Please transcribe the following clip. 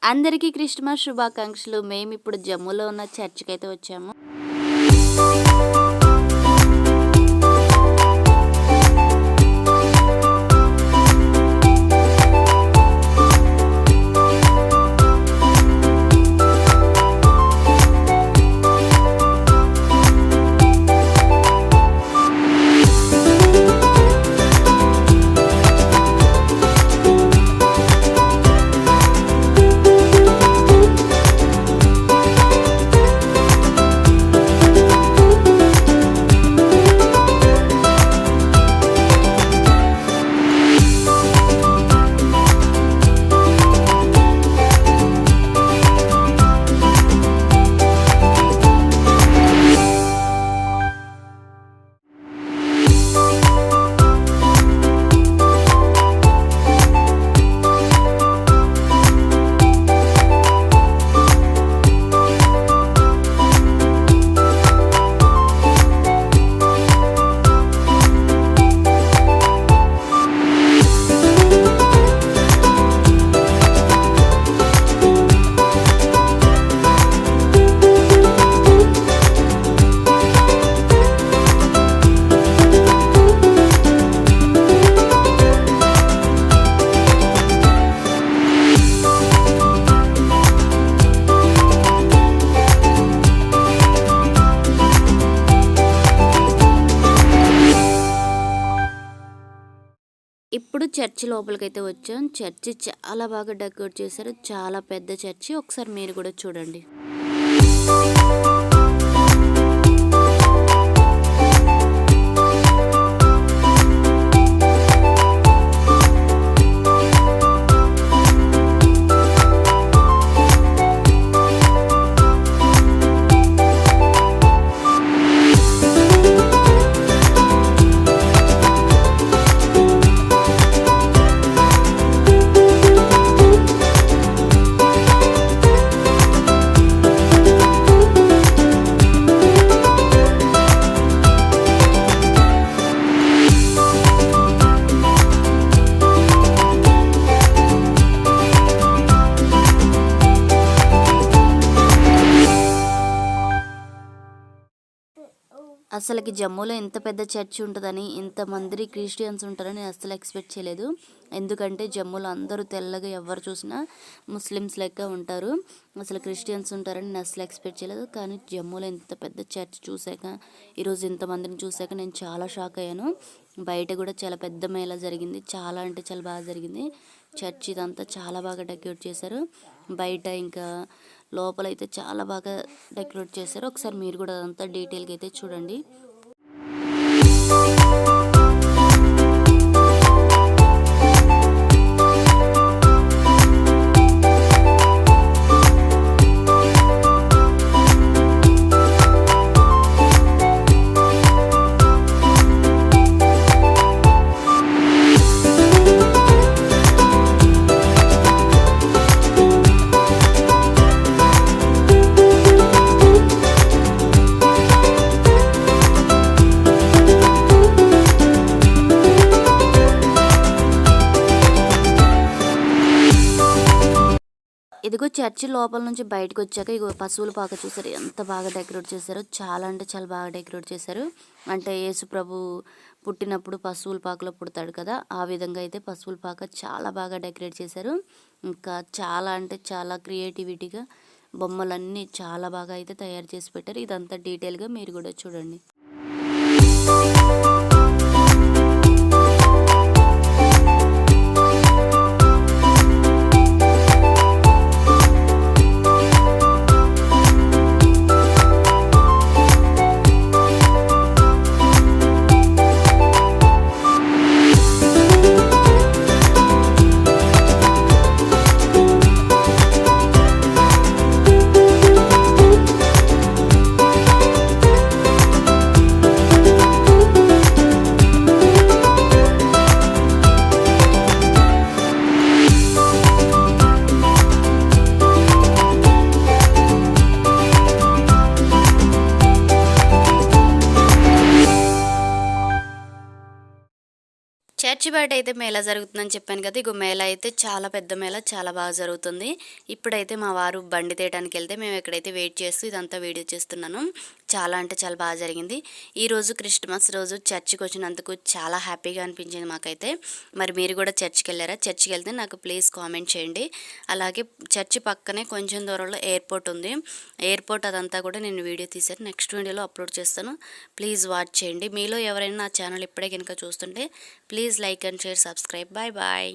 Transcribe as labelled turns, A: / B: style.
A: అందరికీ క్రిస్మస్ శుభాకాంక్షలు. మేమిప్పుడు జమ్మూలో ఉన్న చర్చికైతే వచ్చాము. ఇప్పుడు చర్చి లోపలికైతే వచ్చాం. చర్చి చాలా బాగా డెకరేట్ చేశారు. చాలా పెద్ద చర్చి. ఒకసారి మీరు కూడా చూడండి. అసలుకి జమ్మూలో ఇంత పెద్ద చర్చి ఉంటుందని, ఇంతమంది క్రిస్టియన్స్ ఉంటారని అసలు ఎక్స్పెక్ట్ చేయలేదు. ఎందుకంటే జమ్మూలో అందరూ తెల్లగా ఎవరు చూసినా ముస్లిమ్స్ లెక్క ఉంటారు. అసలు క్రిస్టియన్స్ ఉంటారని నేను అసలు ఎక్స్పెక్ట్ చేయలేదు. కానీ జమ్మూలో ఇంత పెద్ద చర్చ్ చూసాక, ఈరోజు ఇంతమందిని చూసాక నేను చాలా షాక్ అయ్యాను. బయట కూడా చాలా పెద్ద మేళ జరిగింది. చాలా అంటే చాలా బాగా జరిగింది. చర్చ్ ఇదంతా చాలా బాగా డెకరేట్ చేశారు. బయట ఇంకా లోపలైతే చాలా బాగా డెకరేట్ చేశారు. ఒకసారి మీరు కూడా అదంతా డీటెయిల్గా అయితే చూడండి. ఇదిగో చర్చి లోపల నుంచి బయటకు వచ్చాక ఇగో పశువుల పాక చూసారు, ఎంత బాగా డెకరేట్ చేశారో. చాలా అంటే చాలా బాగా డెకరేట్ చేశారు. అంటే యేసు ప్రభు పుట్టినప్పుడు పశువుల పాకలో పుడతాడు కదా, ఆ విధంగా అయితే పశువుల పాక చాలా బాగా డెకరేట్ చేశారు. ఇంకా చాలా అంటే చాలా క్రియేటివిటీగా బొమ్మలన్నీ చాలా బాగా అయితే తయారు చేసి పెట్టారు. ఇదంతా డీటెయిల్గా మీరు కూడా చూడండి. చర్చి బయట అయితే మేళా జరుగుతుందని చెప్పాను కదా. ఇగో మేళా అయితే చాలా పెద్ద మేళా, చాలా బాగా జరుగుతుంది. ఇప్పుడైతే మా వారు బండి తేయడానికి వెళ్తే మేము ఎక్కడైతే వెయిట్ చేస్తూ ఇదంతా వీడియో చేస్తున్నాను. చాలా అంటే చాలా బాగా జరిగింది. ఈరోజు క్రిస్మస్ రోజు చర్చికి వచ్చినందుకు చాలా హ్యాపీగా అనిపించింది మాకైతే. మరి మీరు కూడా చర్చికి వెళ్ళారా? చర్చికి వెళ్తే నాకు ప్లీజ్ కామెంట్ చేయండి. అలాగే చర్చి పక్కనే కొంచెం దూరంలో ఎయిర్పోర్ట్ ఉంది. ఎయిర్పోర్ట్ అదంతా కూడా నేను వీడియో తీశాను. నెక్స్ట్ వీడియోలో అప్లోడ్ చేస్తాను. ప్లీజ్ వాచ్ చేయండి. మీలో ఎవరైనా నా ఛానల్ ఇప్పుడే కనుక చూస్తుంటే please like and share, subscribe. Bye bye.